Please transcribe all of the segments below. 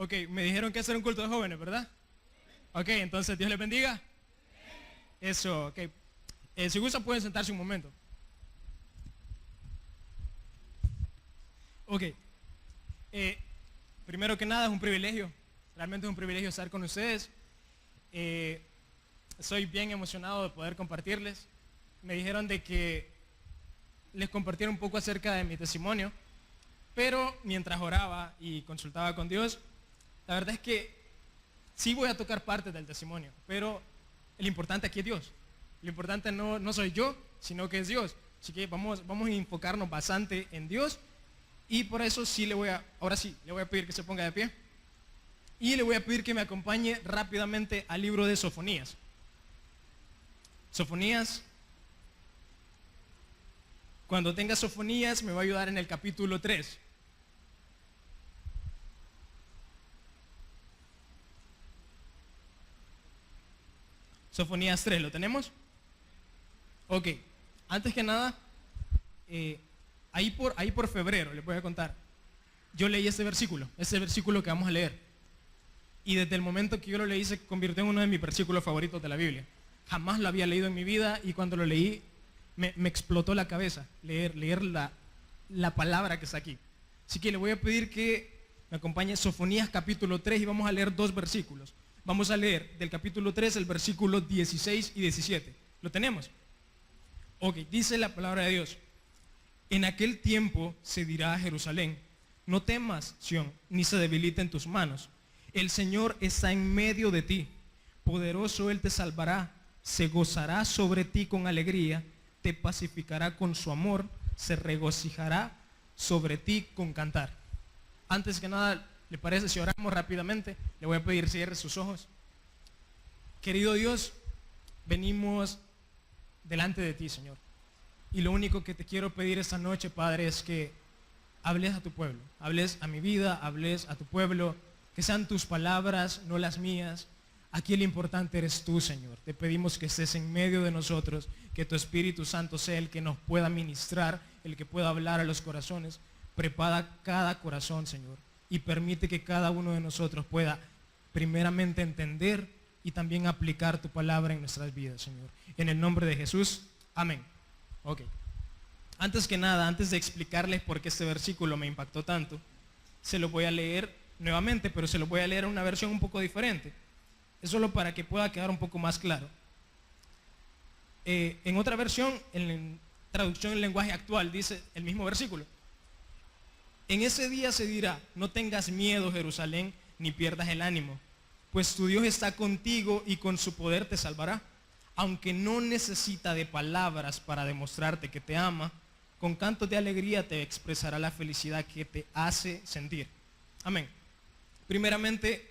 Ok, me dijeron que ese era un culto de jóvenes, ¿verdad? Ok, entonces Dios les bendiga. Eso, ok. Si gusta pueden sentarse un momento. Ok. Primero que nada es un privilegio. Realmente es un privilegio estar con ustedes. Soy bien emocionado de poder compartirles. Me dijeron de que les compartiera un poco acerca de mi testimonio. Pero mientras oraba y consultaba con Dios, la verdad es que sí voy a tocar parte del testimonio, pero lo importante aquí es Dios. Lo importante no soy yo, sino que es Dios. Así que vamos a enfocarnos bastante en Dios. Y por eso ahora sí, le voy a pedir que se ponga de pie. Y le voy a pedir que me acompañe rápidamente al libro de Sofonías. Sofonías. Cuando tenga Sofonías me va a ayudar en el capítulo 3. Sofonías 3, ¿lo tenemos? Ok, antes que nada, ahí por febrero, les voy a contar, yo leí este versículo que vamos a leer. Y desde el momento que yo lo leí se convirtió en uno de mis versículos favoritos de la Biblia. Jamás lo había leído en mi vida y cuando lo leí me explotó la cabeza leer la palabra que está aquí. Así que le voy a pedir que me acompañe Sofonías capítulo 3 y vamos a leer 2 versículos. Vamos a leer del capítulo 3 el versículo 16 y 17. ¿Lo tenemos? Ok, dice la palabra de Dios. En aquel tiempo se dirá a Jerusalén, no temas, Sión, ni se debiliten tus manos. El Señor está en medio de ti. Poderoso Él te salvará. Se gozará sobre ti con alegría. Te pacificará con su amor. Se regocijará sobre ti con cantar. Antes que nada, ¿le parece si oramos rápidamente? Le voy a pedir cierre sus ojos. Querido Dios, venimos delante de ti, Señor. Y lo único que te quiero pedir esta noche, Padre, es que hables a tu pueblo, hables a mi vida, hables a tu pueblo, que sean tus palabras, no las mías. Aquí el importante eres tú, Señor. Te pedimos que estés en medio de nosotros, que tu Espíritu Santo sea el que nos pueda ministrar, el que pueda hablar a los corazones. Prepara cada corazón, Señor, y permite que cada uno de nosotros pueda primeramente entender y también aplicar tu palabra en nuestras vidas, Señor. En el nombre de Jesús, amén. Ok. Antes que nada, antes de explicarles por qué este versículo me impactó tanto, se lo voy a leer nuevamente, pero se lo voy a leer en una versión un poco diferente. Es solo para que pueda quedar un poco más claro. En otra versión, en traducción en lenguaje actual, dice el mismo versículo. En ese día se dirá, no tengas miedo, Jerusalén, ni pierdas el ánimo, pues tu Dios está contigo y con su poder te salvará. Aunque no necesita de palabras para demostrarte que te ama, con cantos de alegría te expresará la felicidad que te hace sentir. Amén. Primeramente,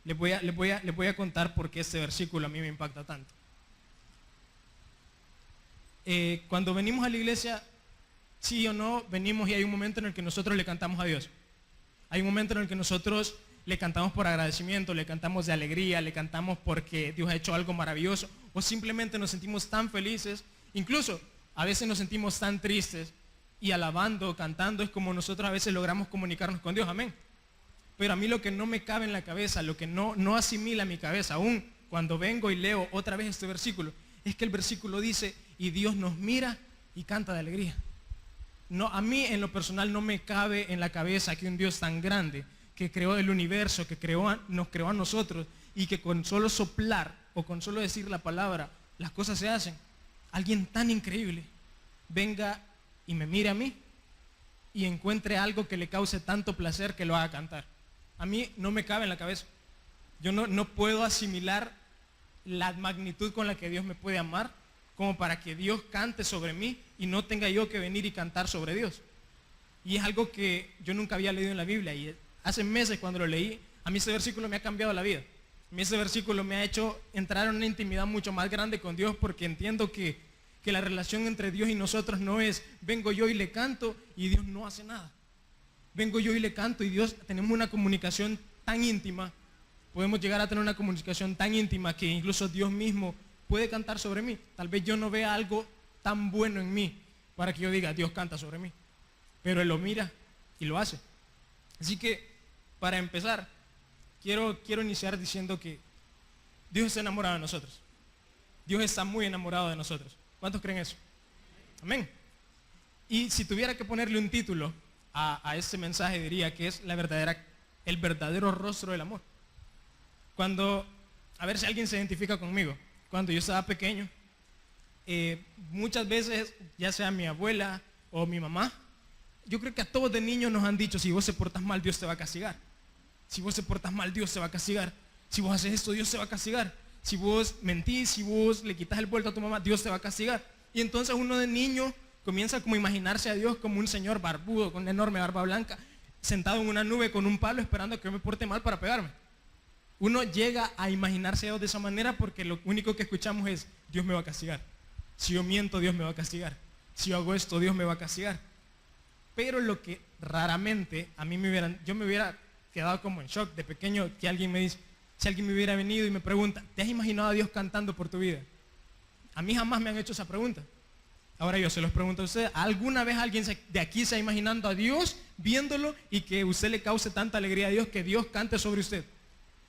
les voy a contar por qué este versículo a mí me impacta tanto. Cuando venimos a la iglesia, sí o no, venimos y hay un momento en el que nosotros le cantamos a Dios. Hay un momento en el que nosotros le cantamos por agradecimiento, le cantamos de alegría, le cantamos porque Dios ha hecho algo maravilloso, o simplemente nos sentimos tan felices. Incluso a veces nos sentimos tan tristes y alabando, cantando es como nosotros a veces logramos comunicarnos con Dios. Amén. Pero a mí lo que no me cabe en la cabeza, lo que no asimila mi cabeza, aún cuando vengo y leo otra vez este versículo, es que el versículo dice, y Dios nos mira y canta de alegría. No, a mí en lo personal no me cabe en la cabeza que un Dios tan grande, que creó el universo, que nos creó a nosotros, y que con solo soplar o con solo decir la palabra, las cosas se hacen. Alguien tan increíble venga y me mire a mí y encuentre algo que le cause tanto placer que lo haga cantar. A mí no me cabe en la cabeza. Yo no puedo asimilar la magnitud con la que Dios me puede amar como para que Dios cante sobre mí y no tenga yo que venir y cantar sobre Dios. Y es algo que yo nunca había leído en la Biblia, y hace meses cuando lo leí, a mí ese versículo me ha cambiado la vida. A mí ese versículo me ha hecho entrar en una intimidad mucho más grande con Dios, porque entiendo que la relación entre Dios y nosotros no es vengo yo y le canto y Dios no hace nada. Vengo yo y le canto y Dios, tenemos una comunicación tan íntima, podemos llegar a tener una comunicación tan íntima que incluso Dios mismo puede cantar sobre mí. Tal vez yo no vea algo tan bueno en mí para que yo diga, Dios canta sobre mí, pero Él lo mira y lo hace. Así que, para empezar, quiero iniciar diciendo que Dios está enamorado de nosotros. Dios está muy enamorado de nosotros. ¿Cuántos creen eso? Amén. Y si tuviera que ponerle un título a este mensaje, diría que es el verdadero rostro del amor. A ver si alguien se identifica conmigo. Cuando yo estaba pequeño, muchas veces, ya sea mi abuela o mi mamá, yo creo que a todos de niños nos han dicho: si vos te portas mal, Dios te va a castigar. Si vos te portas mal, Dios te va a castigar. Si vos haces esto, Dios te va a castigar. Si vos mentís, si vos le quitas el vuelto a tu mamá, Dios te va a castigar. Y entonces uno de niño comienza como a imaginarse a Dios como un señor barbudo, con una enorme barba blanca, sentado en una nube con un palo esperando que yo me porte mal para pegarme. Uno llega a imaginarse a Dios de esa manera porque lo único que escuchamos es: Dios me va a castigar. Si yo miento, Dios me va a castigar. Si yo hago esto, Dios me va a castigar. Pero lo que raramente yo me hubiera quedado como en shock de pequeño, que alguien me dice, si alguien me hubiera venido y me pregunta: ¿te has imaginado a Dios cantando por tu vida? A mí jamás me han hecho esa pregunta. Ahora yo se los pregunto a ustedes: ¿alguna vez alguien de aquí se ha imaginado a Dios viéndolo y que usted le cause tanta alegría a Dios que Dios cante sobre usted?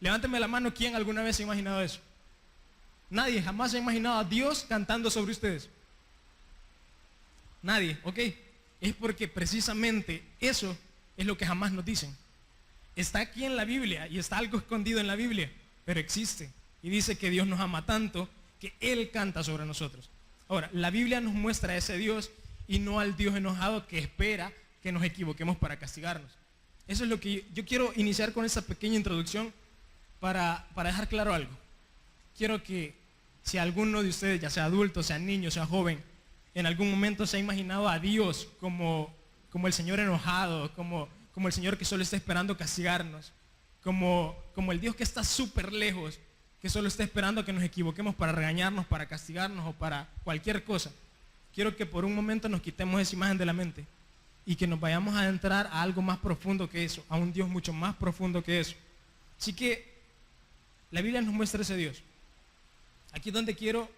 Levánteme la mano, ¿quién alguna vez se ha imaginado eso? Nadie, jamás se ha imaginado a Dios cantando sobre ustedes. Nadie, ok. Es porque precisamente eso es lo que jamás nos dicen. Está aquí en la Biblia y está algo escondido en la Biblia, pero existe. Y dice que Dios nos ama tanto que Él canta sobre nosotros. Ahora, la Biblia nos muestra a ese Dios y no al Dios enojado que espera que nos equivoquemos para castigarnos. Eso es lo que yo quiero iniciar con esta pequeña introducción para dejar claro algo. Quiero que si alguno de ustedes, ya sea adulto, sea niño, sea joven, en algún momento se ha imaginado a Dios como el Señor enojado, como el Señor que solo está esperando castigarnos, como el Dios que está súper lejos, que solo está esperando que nos equivoquemos para regañarnos, para castigarnos o para cualquier cosa. Quiero que por un momento nos quitemos esa imagen de la mente y que nos vayamos a adentrar a algo más profundo que eso, a un Dios mucho más profundo que eso. Así que la Biblia nos muestra ese Dios. Aquí es donde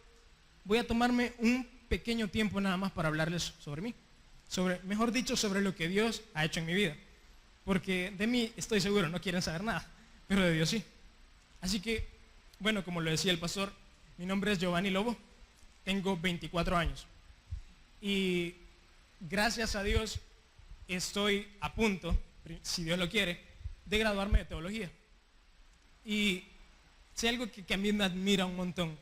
voy a tomarme un pequeño tiempo nada más para hablarles sobre mí, mejor dicho, sobre lo que Dios ha hecho en mi vida. Porque de mí estoy seguro, no quieren saber nada, pero de Dios sí. Así que, bueno, como lo decía el pastor, mi nombre es Giovanni Lobo, tengo 24 años. Y gracias a Dios estoy a punto, si Dios lo quiere, de graduarme de teología. Y si algo que a mí me admira un montón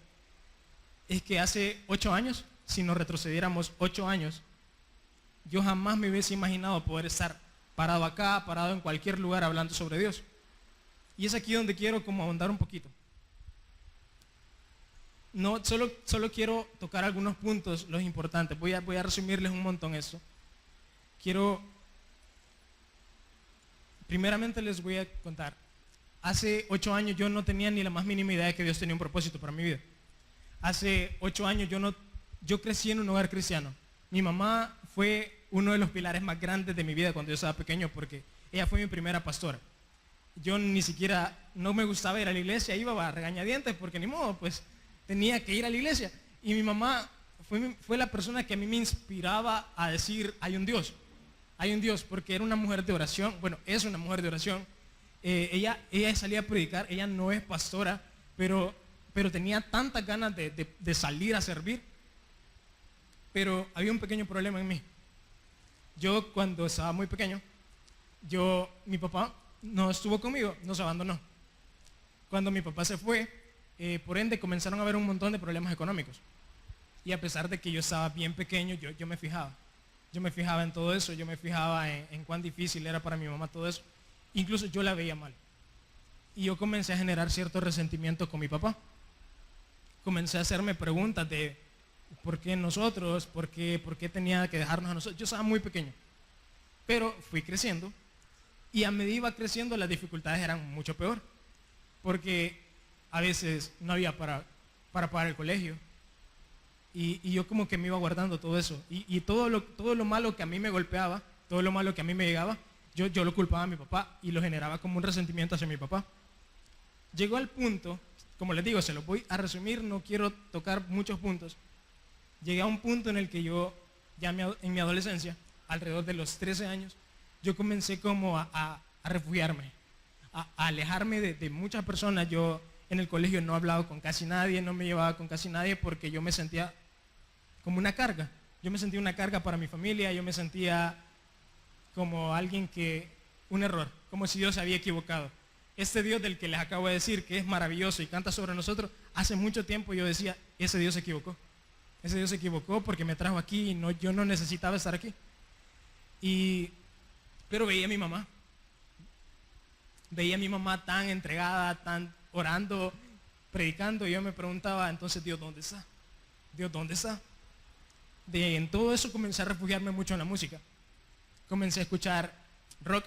es que hace 8 años, si nos retrocediéramos 8 años, yo jamás me hubiese imaginado poder estar parado acá, parado en cualquier lugar hablando sobre Dios. Y es aquí donde quiero como ahondar un poquito. No, solo quiero tocar algunos puntos, los importantes. Voy a resumirles un montón esto. Primeramente les voy a contar. Hace 8 años yo no tenía ni la más mínima idea de que Dios tenía un propósito para mi vida. Hace 8 años yo crecí en un hogar cristiano. Mi mamá fue uno de los pilares más grandes de mi vida cuando yo estaba pequeño porque ella fue mi primera pastora. Yo ni siquiera, no me gustaba ir a la iglesia, iba a regañadientes porque ni modo, pues tenía que ir a la iglesia. Y mi mamá fue la persona que a mí me inspiraba a decir: hay un Dios, porque era una mujer de oración, bueno, es una mujer de oración. Ella salía a predicar, ella no es pastora, pero tenía tantas ganas de salir a servir. Pero había un pequeño problema en mí. Yo cuando estaba muy pequeño, mi papá no estuvo conmigo, nos abandonó. Cuando mi papá se fue, por ende comenzaron a haber un montón de problemas económicos. Y a pesar de que yo estaba bien pequeño, yo me fijaba. Yo me fijaba en todo eso, yo me fijaba en cuán difícil era para mi mamá todo eso. Incluso yo la veía mal. Y yo comencé a generar cierto resentimiento con mi papá. Comencé a hacerme preguntas de ¿por qué nosotros? ¿Por qué tenía que dejarnos a nosotros? Yo estaba muy pequeño. Pero fui creciendo y a medida iba creciendo las dificultades eran mucho peor. Porque a veces no había para pagar el colegio. Y yo como que me iba guardando todo eso. Y todo lo malo que a mí me golpeaba, todo lo malo que a mí me llegaba, yo lo culpaba a mi papá y lo generaba como un resentimiento hacia mi papá. Llegó al punto, como les digo, se lo voy a resumir, no quiero tocar muchos puntos. Llegué a un punto en el que yo, ya en mi adolescencia, alrededor de los 13 años, yo comencé como a refugiarme, a alejarme de muchas personas. Yo en el colegio no hablaba con casi nadie, no me llevaba con casi nadie porque yo me sentía como una carga. Yo me sentía una carga para mi familia, yo me sentía como alguien un error, como si Dios se había equivocado. Este Dios del que les acabo de decir que es maravilloso y canta sobre nosotros, hace mucho tiempo yo decía, ese Dios se equivocó. Ese Dios se equivocó porque me trajo aquí y yo no necesitaba estar aquí. Pero veía a mi mamá. Veía a mi mamá tan entregada, tan orando, predicando, y yo me preguntaba, entonces, Dios, ¿dónde está? Dios, ¿dónde está? En todo eso comencé a refugiarme mucho en la música. Comencé a escuchar rock,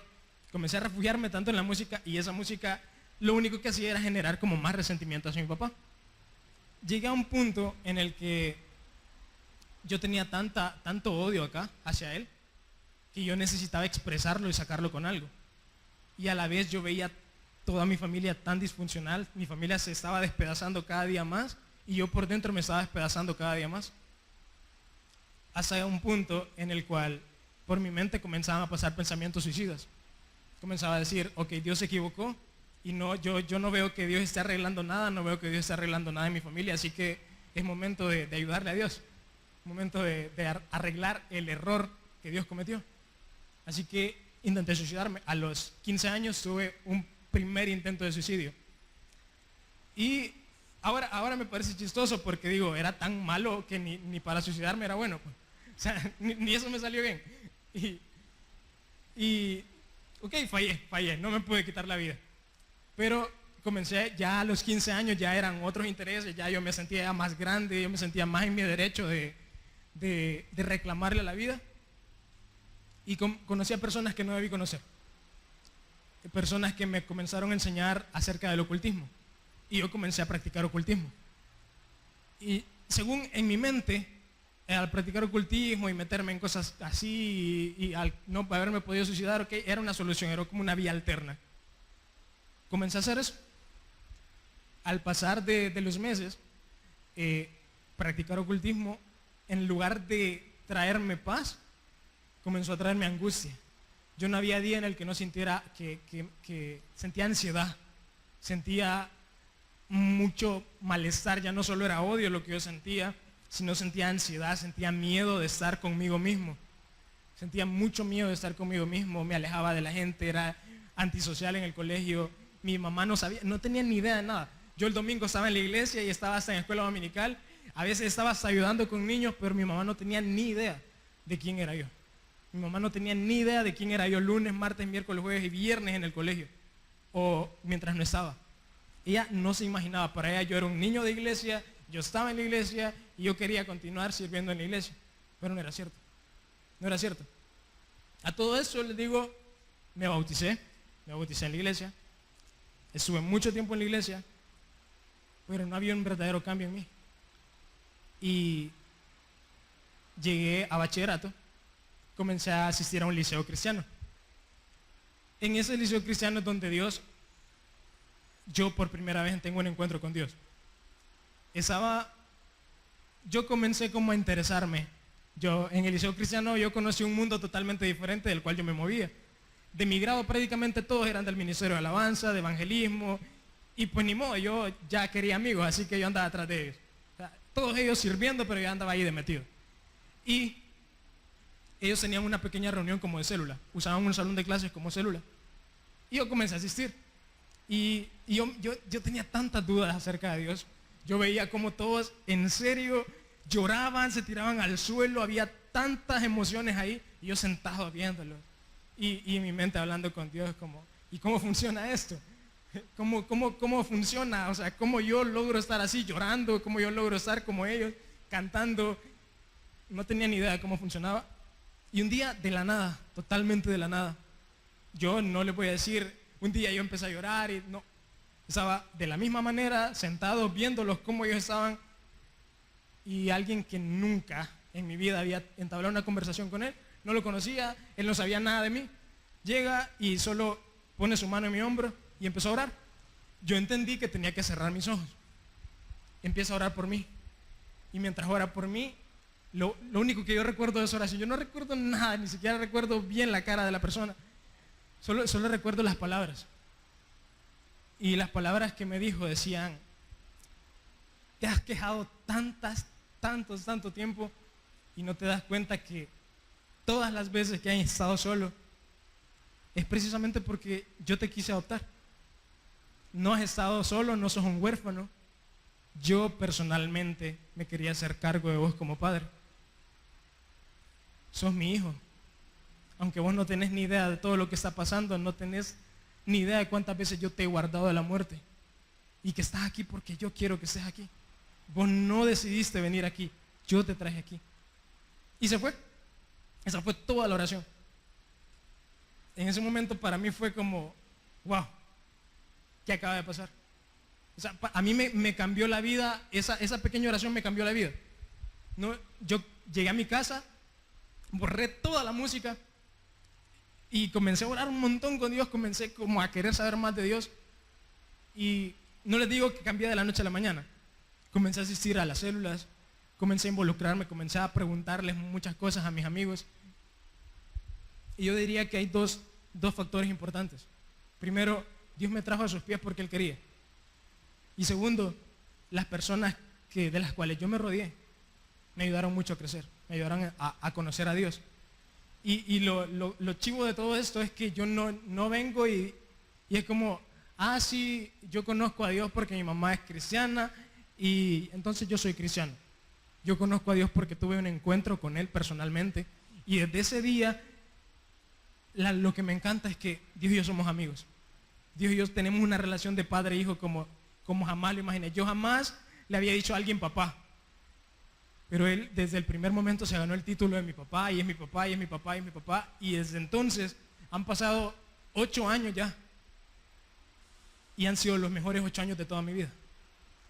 comencé a refugiarme tanto en la música, y esa música lo único que hacía era generar como más resentimiento hacia mi papá. Llegué a un punto en el que yo tenía tanto odio acá hacia él, que yo necesitaba expresarlo y sacarlo con algo. Y a la vez yo veía toda mi familia tan disfuncional, mi familia se estaba despedazando cada día más, y yo por dentro me estaba despedazando cada día más. Hasta un punto en el cual por mi mente comenzaban a pasar pensamientos suicidas. Comenzaba a decir, ok, Dios se equivocó, y yo no veo que Dios esté arreglando nada, no veo que Dios esté arreglando nada en mi familia, así que es momento de ayudarle a Dios, momento de arreglar el error que Dios cometió. Así que intenté suicidarme. A los 15 años tuve un primer intento de suicidio. Y ahora me parece chistoso porque digo, era tan malo que ni para suicidarme era bueno. Pues. O sea, ni eso me salió bien. Ok, fallé, no me pude quitar la vida. Pero comencé ya a los 15 años, ya eran otros intereses, ya yo me sentía más grande, yo me sentía más en mi derecho de reclamarle a la vida. Y conocí a personas que no debí conocer. Personas que me comenzaron a enseñar acerca del ocultismo. Y yo comencé a practicar ocultismo. Y según en mi mente, al practicar ocultismo y meterme en cosas así y al no haberme podido suicidar, okay, era una solución, era como una vía alterna. Comencé a hacer eso. Al pasar de los meses, practicar ocultismo, en lugar de traerme paz, comenzó a traerme angustia. Yo no había día en el que no sintiera que sentía ansiedad, sentía mucho malestar, ya no solo era odio lo que yo sentía, sino sentía ansiedad, sentía miedo de estar conmigo mismo. Sentía mucho miedo de estar conmigo mismo, me alejaba de la gente, era antisocial en el colegio. Mi mamá no tenía ni idea de nada. Yo el domingo estaba en la iglesia y estaba hasta en la escuela dominical, a veces estaba hasta ayudando con niños, pero mi mamá no tenía ni idea de quién era yo. Mi mamá no tenía ni idea de quién era yo lunes, martes, miércoles, jueves y viernes en el colegio o mientras no estaba. Ella no se imaginaba, para ella yo era un niño de iglesia, yo estaba en la iglesia y yo quería continuar sirviendo en la iglesia, pero no era cierto, no era cierto. A todo eso les digo, me bauticé en la iglesia, estuve mucho tiempo en la iglesia, pero no había un verdadero cambio en mí. Y llegué a bachillerato, comencé a asistir a un liceo cristiano. En ese liceo cristiano es donde yo por primera vez tengo un encuentro con Dios. Yo comencé como a interesarme. En el liceo cristiano yo conocí un mundo totalmente diferente del cual yo me movía. De mi grado prácticamente todos eran del ministerio de alabanza, de evangelismo, y pues ni modo, yo ya quería amigos, así que yo andaba atrás de ellos. O sea, todos ellos sirviendo, pero yo andaba ahí de metido. Y ellos tenían una pequeña reunión como de célula, usaban un salón de clases como célula. Y yo comencé a asistir. Y yo tenía tantas dudas acerca de Dios. Yo veía como todos en serio lloraban, se tiraban al suelo, había tantas emociones ahí, y yo sentado viéndolo. Y en mi mente hablando con Dios como, ¿y cómo funciona esto? ¿Cómo funciona? O sea, ¿cómo yo logro estar así llorando? ¿Cómo yo logro estar como ellos, cantando? No tenía ni idea de cómo funcionaba. Y un día, de la nada, totalmente de la nada, yo no les voy a decir, un día yo empecé a llorar y no, estaba de la misma manera, sentado viéndolos cómo ellos estaban, y alguien que nunca en mi vida había entablado una conversación con él, no lo conocía, él no sabía nada de mí, llega y solo pone su mano en mi hombro y empezó a orar. Yo entendí que tenía que cerrar mis ojos. Empieza a orar por mí. Y mientras ora por mí, lo único que yo recuerdo de esa oración, yo no recuerdo nada, ni siquiera recuerdo bien la cara de la persona, solo recuerdo las palabras. Y las palabras que me dijo decían, te has quejado tanto tiempo y no te das cuenta que todas las veces que has estado solo es precisamente porque yo te quise adoptar. No has estado solo, no sos un huérfano. Yo personalmente me quería hacer cargo de vos como padre. Sos mi hijo. Aunque vos no tenés ni idea de todo lo que está pasando, no tenés ni idea de cuántas veces yo te he guardado de la muerte. Y que estás aquí porque yo quiero que estés aquí. Vos no decidiste venir aquí, yo te traje aquí. Y se fue. Esa fue toda la oración. En ese momento para mí fue como, wow, ¿qué acaba de pasar? O sea, a mí me cambió la vida, esa pequeña oración me cambió la vida. No, yo llegué a mi casa, borré toda la música y comencé a orar un montón con Dios, comencé como a querer saber más de Dios. Y no les digo que cambié de la noche a la mañana. Comencé a asistir a las células, comencé a involucrarme, comencé a preguntarles muchas cosas a mis amigos. Y yo diría que hay dos factores importantes. Primero, Dios me trajo a sus pies porque Él quería. Y segundo, las personas de las cuales yo me rodeé me ayudaron mucho a crecer, me ayudaron a conocer a Dios. Y lo chivo de todo esto es que yo no vengo y es como, sí, yo conozco a Dios porque mi mamá es cristiana y entonces yo soy cristiano. Yo conozco a Dios porque tuve un encuentro con Él personalmente y desde ese día lo que me encanta es que Dios y yo somos amigos. Dios y yo tenemos una relación de padre e hijo como jamás lo imaginé. Yo jamás le había dicho a alguien papá. Pero Él desde el primer momento se ganó el título de mi papá, y es mi papá, y es mi papá, y es mi papá. Y desde entonces han pasado 8 años ya. Y han sido los mejores 8 años de toda mi vida.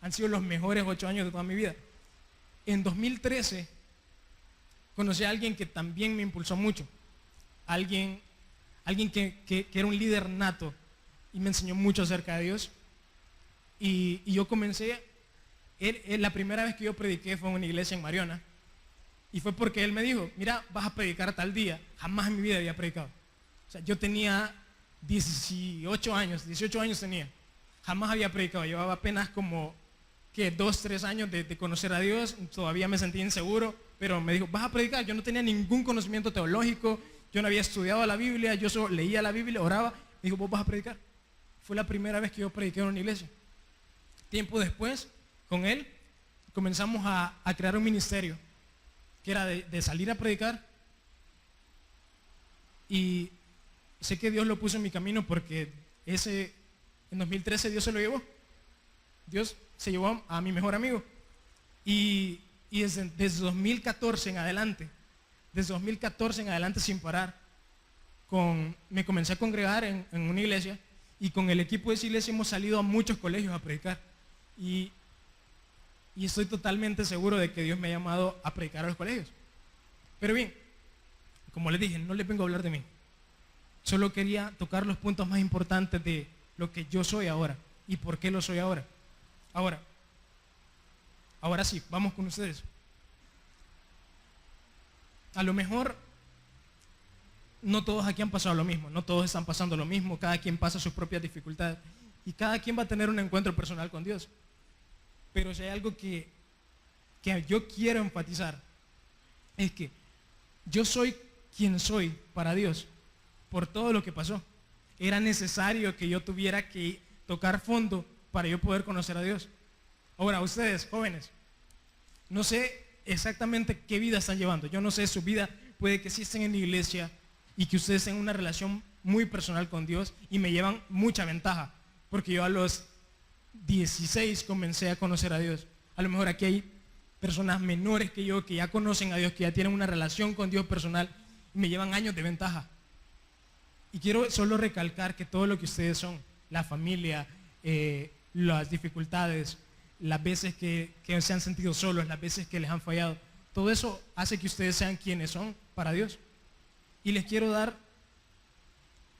Han sido los mejores 8 años de toda mi vida. En 2013 conocí a alguien que también me impulsó mucho. Alguien que era un líder nato y me enseñó mucho acerca de Dios. Y yo comencé, la primera vez que yo prediqué fue en una iglesia en Mariona. Y fue porque él me dijo, mira, vas a predicar tal día. Jamás en mi vida había predicado. O sea, yo tenía 18 años tenía. Jamás había predicado. Llevaba apenas como, 2, 3 años de conocer a Dios. Todavía me sentía inseguro. Pero me dijo, vas a predicar. Yo no tenía ningún conocimiento teológico. Yo no había estudiado la Biblia. Yo solo leía la Biblia, oraba. Me dijo, vos vas a predicar. Fue la primera vez que yo prediqué en una iglesia. Tiempo después, con él, comenzamos a crear un ministerio que era de salir a predicar. Y sé que Dios lo puso en mi camino porque en 2013 Dios se lo llevó. Dios se llevó a mi mejor amigo. Y desde 2014 en adelante, sin parar, me comencé a congregar en una iglesia y con el equipo de esa iglesia hemos salido a muchos colegios a predicar. Y estoy totalmente seguro de que Dios me ha llamado a predicar a los colegios. Pero bien, como les dije, no les vengo a hablar de mí. Solo quería tocar los puntos más importantes de lo que yo soy ahora y por qué lo soy ahora. Ahora sí, vamos con ustedes. A lo mejor no todos aquí han pasado lo mismo, no todos están pasando lo mismo, cada quien pasa sus propias dificultades y cada quien va a tener un encuentro personal con Dios. Pero si hay algo que yo quiero enfatizar, es que yo soy quien soy para Dios por todo lo que pasó. Era necesario que yo tuviera que tocar fondo para yo poder conocer a Dios. Ahora, ustedes, jóvenes, no sé exactamente qué vida están llevando. Yo no sé su vida, puede que sí estén en la iglesia y que ustedes tengan una relación muy personal con Dios y me llevan mucha ventaja, porque yo a los 16 comencé a conocer a Dios. A lo mejor aquí hay personas menores que yo que ya conocen a Dios, que ya tienen una relación con Dios personal y me llevan años de ventaja. Y quiero solo recalcar que todo lo que ustedes son, la familia, las dificultades, las veces que se han sentido solos, las veces que les han fallado, todo eso hace que ustedes sean quienes son para Dios. Y les quiero dar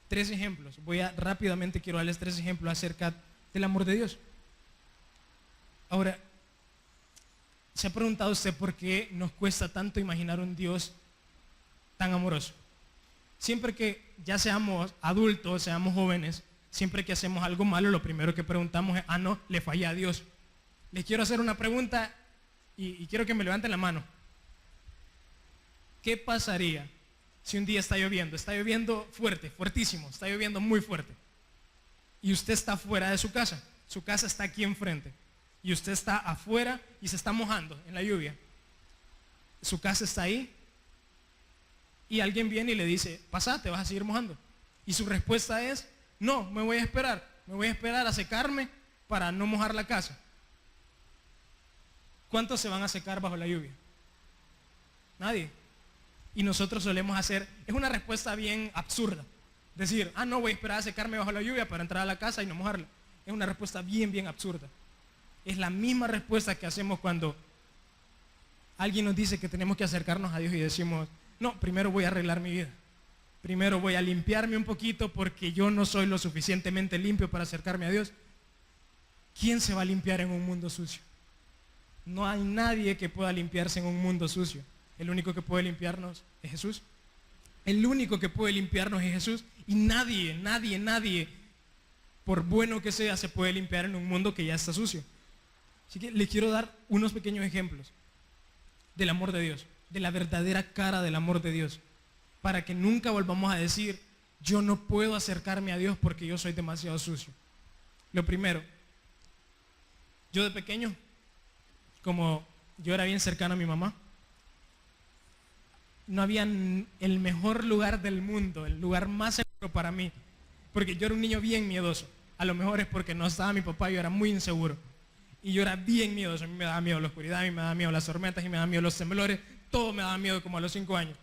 3 ejemplos. Rápidamente quiero darles 3 ejemplos acerca del amor de Dios. Ahora, ¿se ha preguntado usted por qué nos cuesta tanto imaginar un Dios tan amoroso? Siempre que ya seamos adultos, seamos jóvenes, siempre que hacemos algo malo, lo primero que preguntamos es, no, le fallé a Dios. Les quiero hacer una pregunta y quiero que me levanten la mano. ¿Qué pasaría si un día está lloviendo fuerte, fuertísimo, está lloviendo muy fuerte, y usted está fuera de su casa está aquí enfrente, y usted está afuera y se está mojando en la lluvia? Su casa está ahí, y alguien viene y le dice, pasa, te vas a seguir mojando. Y su respuesta es, no, me voy a esperar a secarme para no mojar la casa. ¿Cuántos se van a secar bajo la lluvia? Nadie. Y nosotros solemos hacer, es una respuesta bien absurda, decir, no, voy a esperar a secarme bajo la lluvia para entrar a la casa y no mojarla. Es una respuesta bien absurda. Es la misma respuesta que hacemos cuando alguien nos dice que tenemos que acercarnos a Dios y decimos, no, primero voy a arreglar mi vida. Primero voy a limpiarme un poquito porque yo no soy lo suficientemente limpio para acercarme a Dios. ¿Quién se va a limpiar en un mundo sucio? No hay nadie que pueda limpiarse en un mundo sucio. El único que puede limpiarnos es Jesús. El único que puede limpiarnos es Jesús. Y nadie, por bueno que sea, se puede limpiar en un mundo que ya está sucio. Así que les quiero dar unos pequeños ejemplos del amor de Dios, de la verdadera cara del amor de Dios, para que nunca volvamos a decir, yo no puedo acercarme a Dios porque yo soy demasiado sucio. Lo primero, yo de pequeño, como yo era bien cercano a mi mamá, no había el mejor lugar del mundo, el lugar más seguro para mí, porque yo era un niño bien miedoso. A lo mejor es porque no estaba mi papá, yo era muy inseguro. Y yo era bien miedoso, a mí me daba miedo la oscuridad, a mí me daba miedo las tormentas, y me daba miedo los temblores, todo me daba miedo como a los 5 años.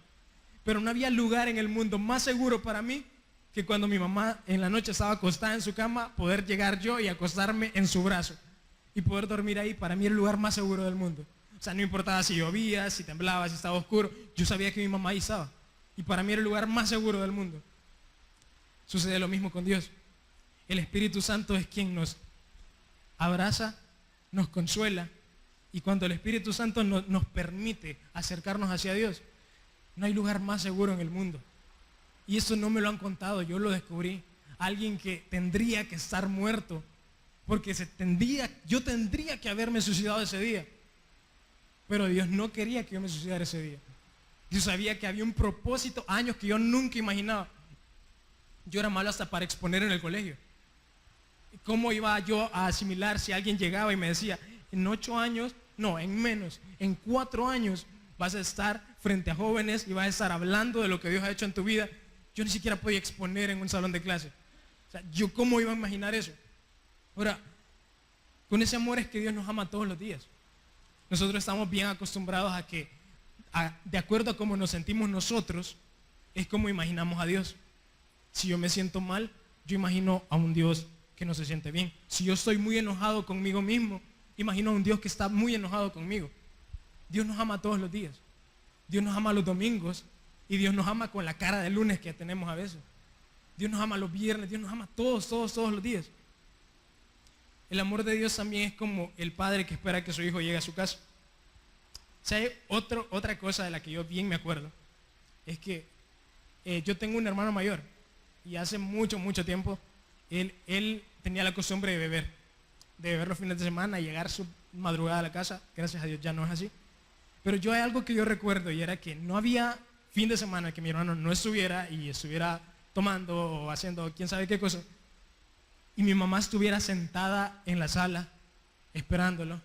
Pero no había lugar en el mundo más seguro para mí que cuando mi mamá en la noche estaba acostada en su cama, poder llegar yo y acostarme en su brazo y poder dormir ahí. Para mí era el lugar más seguro del mundo. O sea, no importaba si llovía, si temblaba, si estaba oscuro, yo sabía que mi mamá ahí estaba. Y para mí era el lugar más seguro del mundo. Sucede lo mismo con Dios. El Espíritu Santo es quien nos abraza, nos consuela, y cuando el Espíritu Santo nos permite acercarnos hacia Dios, no hay lugar más seguro en el mundo. Y eso no me lo han contado, yo lo descubrí. Alguien que tendría que estar muerto, porque yo tendría que haberme suicidado ese día. Pero Dios no quería que yo me suicidara ese día. Dios sabía que había un propósito, años que yo nunca imaginaba. Yo era malo hasta para exponer en el colegio. ¿Cómo iba yo a asimilar si alguien llegaba y me decía, en 8 años, no, en menos, en 4 años vas a estar frente a jóvenes y vas a estar hablando de lo que Dios ha hecho en tu vida? Yo ni siquiera podía exponer en un salón de clase. O sea, ¿yo cómo iba a imaginar eso? Ahora, con ese amor es que Dios nos ama todos los días. Nosotros estamos bien acostumbrados a que, de acuerdo a cómo nos sentimos nosotros, es como imaginamos a Dios. Si yo me siento mal, yo imagino a un Dios que no se siente bien. Si yo estoy muy enojado conmigo mismo, imagino a un Dios que está muy enojado conmigo. Dios nos ama todos los días. Dios nos ama los domingos y Dios nos ama con la cara de lunes que tenemos a veces. Dios nos ama los viernes, Dios nos ama todos los días. El amor de Dios también es como el padre que espera que su hijo llegue a su casa. O sea, otra cosa de la que yo bien me acuerdo es que yo tengo un hermano mayor y hace mucho tiempo él tenía la costumbre de beber los fines de semana y llegar su madrugada a la casa. Gracias a Dios ya no es así. Pero yo hay algo que yo recuerdo, y era que no había fin de semana que mi hermano no estuviera tomando o haciendo quién sabe qué cosa, y mi mamá estuviera sentada en la sala esperándolo.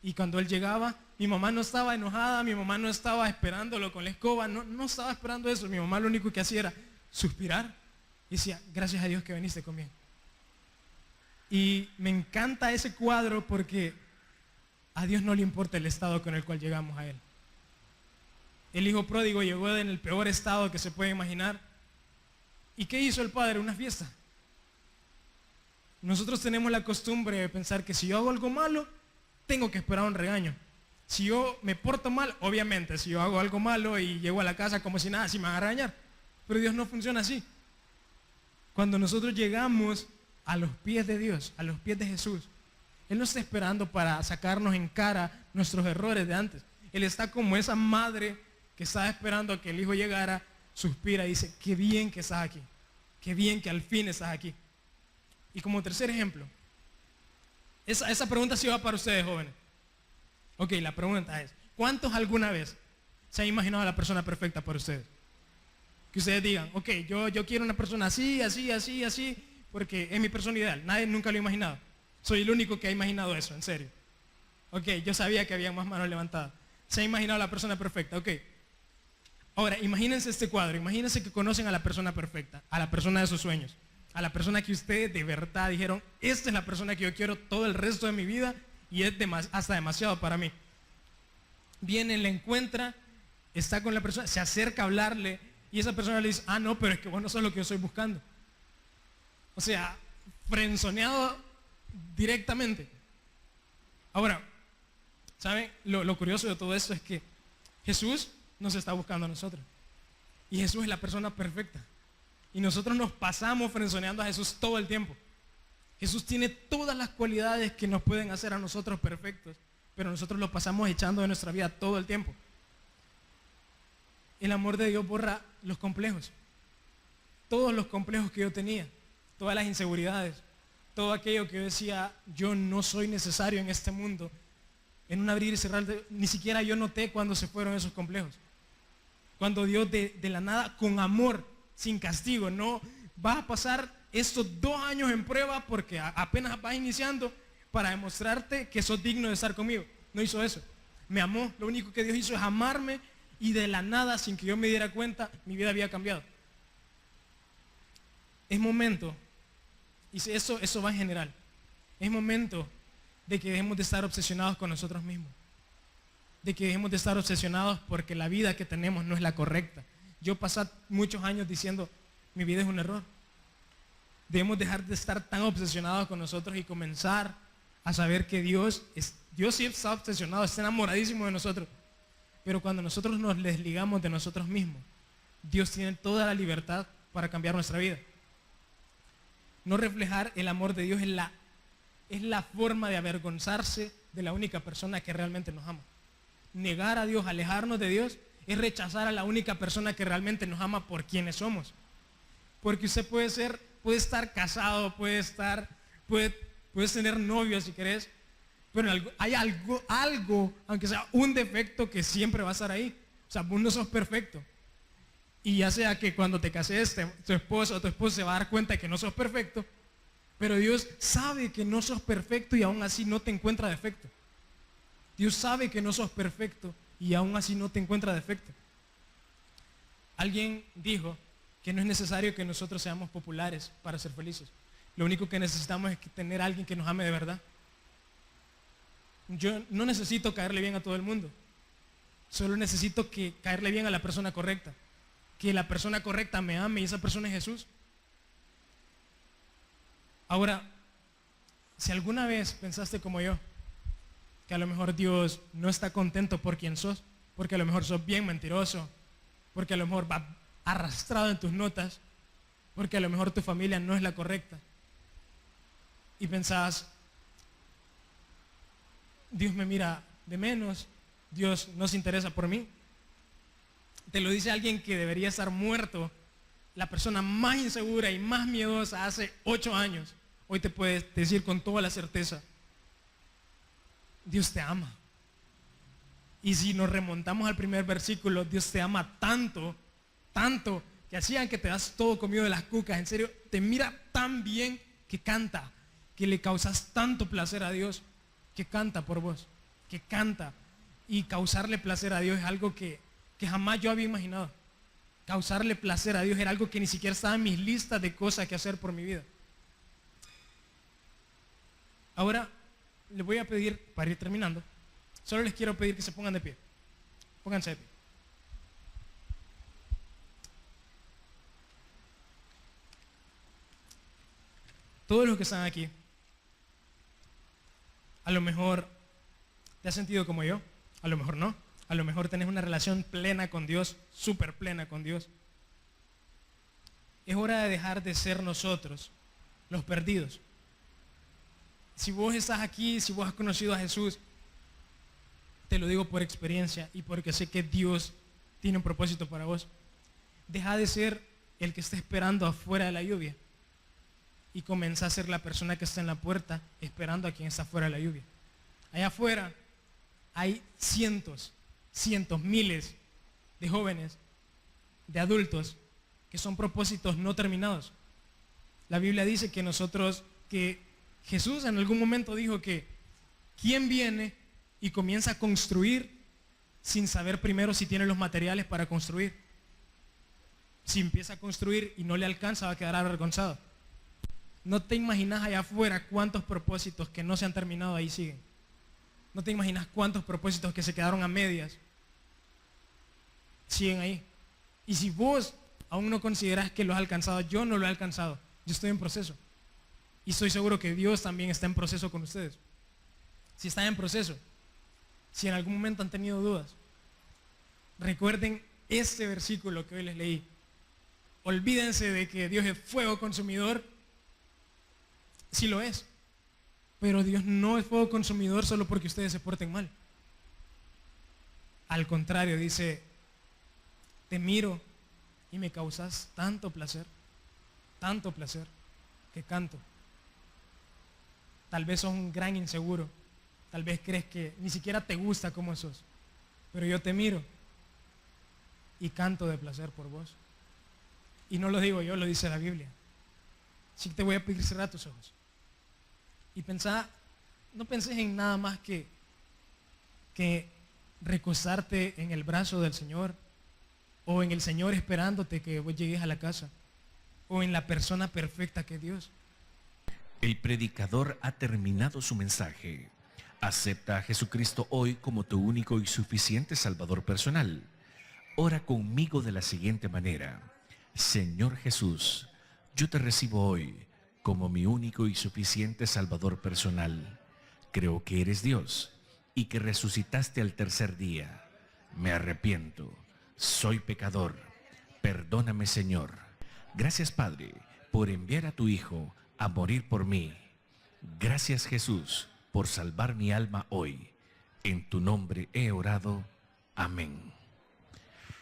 Y cuando él llegaba, mi mamá no estaba enojada, mi mamá no estaba esperándolo con la escoba, no estaba esperando eso. Mi mamá lo único que hacía era suspirar y decía, gracias a Dios que viniste conmigo. Y me encanta ese cuadro porque a Dios no le importa el estado con el cual llegamos a Él. El hijo pródigo llegó en el peor estado que se puede imaginar. ¿Y qué hizo el padre? Una fiesta. Nosotros tenemos la costumbre de pensar que si yo hago algo malo, tengo que esperar un regaño. Si yo me porto mal, obviamente, si yo hago algo malo y llego a la casa como si nada, sí me van a regañar. Pero Dios no funciona así. Cuando nosotros llegamos a los pies de Dios, a los pies de Jesús, Él no está esperando para sacarnos en cara nuestros errores de antes. Él está como esa madre que estaba esperando a que el hijo llegara, suspira y dice, qué bien que estás aquí, qué bien que al fin estás aquí. Y como tercer ejemplo, esa pregunta sí va para ustedes, jóvenes. Ok, la pregunta es, ¿cuántos alguna vez se han imaginado a la persona perfecta para ustedes? Que ustedes digan, ok, yo quiero una persona así, así, así, así, porque es mi persona ideal. Nadie nunca lo ha imaginado. Soy el único que ha imaginado eso, en serio. Ok, yo sabía que había más manos levantadas. Se ha imaginado a la persona perfecta, ok. Ahora, imagínense este cuadro. Imagínense que conocen a la persona perfecta, a la persona de sus sueños, a la persona que ustedes de verdad dijeron, esta es la persona que yo quiero todo el resto de mi vida y es hasta demasiado para mí. Viene, la encuentra, está con la persona, se acerca a hablarle y esa persona le dice, ah, no, pero es que vos no sos lo que yo estoy buscando. O sea, frenzoneado directamente. Ahora, ¿saben? Lo curioso de todo esto es que Jesús nos está buscando a nosotros. Y Jesús es la persona perfecta. Y nosotros nos pasamos frenzoneando a Jesús todo el tiempo. Jesús tiene todas las cualidades que nos pueden hacer a nosotros perfectos, pero nosotros lo pasamos echando de nuestra vida todo el tiempo. El amor de Dios borra los complejos. Todos los complejos que yo tenía, todas las inseguridades, todo aquello que yo decía, yo no soy necesario en este mundo. En un abrir y cerrar, ni siquiera yo noté cuando se fueron esos complejos. Cuando Dios de la nada, con amor, sin castigo, no vas a pasar estos 2 años en prueba porque apenas vas iniciando para demostrarte que sos digno de estar conmigo. No hizo eso. Me amó. Lo único que Dios hizo es amarme y de la nada, sin que yo me diera cuenta, mi vida había cambiado. Es momento, y eso va en general, es momento de que dejemos de estar obsesionados con nosotros mismos. De que dejemos de estar obsesionados porque la vida que tenemos no es la correcta. Yo pasé muchos años diciendo, mi vida es un error. Debemos dejar de estar tan obsesionados con nosotros y comenzar a saber que Dios sí está obsesionado, está enamoradísimo de nosotros. Pero cuando nosotros nos desligamos de nosotros mismos, Dios tiene toda la libertad para cambiar nuestra vida. No reflejar el amor de Dios es la forma de avergonzarse de la única persona que realmente nos ama. Negar a Dios, alejarnos de Dios, es rechazar a la única persona que realmente nos ama por quienes somos. Porque usted puede estar casado, puedes tener novio si querés, pero hay algo, aunque sea un defecto que siempre va a estar ahí. O sea, vos no sos perfecto. Y ya sea que cuando te cases, tu esposo o tu esposo se va a dar cuenta de que no sos perfecto, pero Dios sabe que no sos perfecto y aún así no te encuentra defecto. Dios sabe que no sos perfecto y aún así no te encuentra defecto. Alguien dijo que no es necesario que nosotros seamos populares para ser felices. Lo único que necesitamos es tener a alguien que nos ame de verdad. Yo no necesito caerle bien a todo el mundo. Solo necesito caerle bien a la persona correcta. Que la persona correcta me ame y esa persona es Jesús. Ahora, si alguna vez pensaste como yo, que a lo mejor Dios no está contento por quien sos, porque a lo mejor sos bien mentiroso, porque a lo mejor va arrastrado en tus notas, porque a lo mejor tu familia no es la correcta, y pensás, Dios me mira de menos, Dios no se interesa por mí. Te lo dice alguien que debería estar muerto, la persona más insegura y más miedosa hace 8 años. Hoy te puedes decir con toda la certeza, Dios te ama. Y si nos remontamos al primer versículo, Dios te ama tanto, tanto, que hacían que te das todo comido de las cucas. En serio, te mira tan bien que canta, que le causas tanto placer a Dios, que canta por vos, que canta. Y causarle placer a Dios es algo que jamás yo había imaginado. Causarle placer a Dios era algo que ni siquiera estaba en mis listas de cosas que hacer por mi vida. Ahora, les voy a pedir, para ir terminando, solo les quiero pedir que se pongan de pie. Pónganse de pie. Todos los que están aquí, a lo mejor te has sentido como yo, a lo mejor no. A lo mejor tenés una relación plena con Dios, súper plena con Dios. Es hora de dejar de ser nosotros los perdidos. Si vos estás aquí, si vos has conocido a Jesús, te lo digo por experiencia y porque sé que Dios tiene un propósito para vos. Deja de ser el que está esperando afuera de la lluvia. y comenzá a ser la persona que está en la puerta esperando a quien está fuera de la lluvia. Allá afuera hay cientos, miles de jóvenes, de adultos, que son propósitos no terminados. La Biblia dice que Jesús en algún momento dijo que ¿quién viene y comienza a construir sin saber primero si tiene los materiales para construir? Si empieza a construir y no le alcanza, va a quedar avergonzado. No te imaginas allá afuera cuántos propósitos que no se han terminado ahí siguen. No te imaginas cuántos propósitos que se quedaron a medias siguen ahí. Y si vos aún no consideras que lo has alcanzado, yo no lo he alcanzado. Yo estoy en proceso. Y estoy seguro que Dios también está en proceso con ustedes. Si están en proceso, si en algún momento han tenido dudas, recuerden este versículo que hoy les leí. Olvídense de que Dios es fuego consumidor. Sí lo es. Pero Dios no es fuego consumidor solo porque ustedes se porten mal. Al contrario, dice, te miro y me causas tanto placer, que canto. Tal vez sos un gran inseguro. Tal vez crees que ni siquiera te gusta cómo sos. Pero yo te miro y canto de placer por vos. Y no lo digo yo, lo dice la Biblia. Así que te voy a pedir cerrar tus ojos. Y no penses en nada más que recostarte en el brazo del Señor, o en el Señor esperándote que vos llegues a la casa, o en la persona perfecta que es Dios. El predicador ha terminado su mensaje. Acepta a Jesucristo hoy como tu único y suficiente Salvador personal. Ora conmigo de la siguiente manera. Señor Jesús, yo te recibo hoy como mi único y suficiente Salvador personal. Creo que eres Dios y que resucitaste al tercer día. Me arrepiento. Soy pecador. Perdóname, Señor. Gracias, Padre, por enviar a tu Hijo a morir por mí. Gracias, Jesús, por salvar mi alma hoy. En tu nombre he orado. Amén.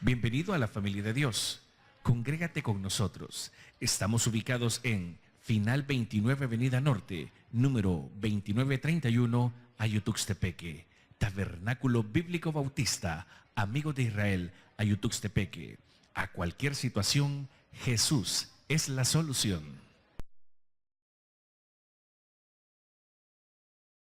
Bienvenido a la familia de Dios. Congrégate con nosotros. Estamos ubicados en Final 29 Avenida Norte, número 2931, Ayutuxtepeque. Tabernáculo Bíblico Bautista, Amigo de Israel, Ayutuxtepeque. A cualquier situación, Jesús es la solución.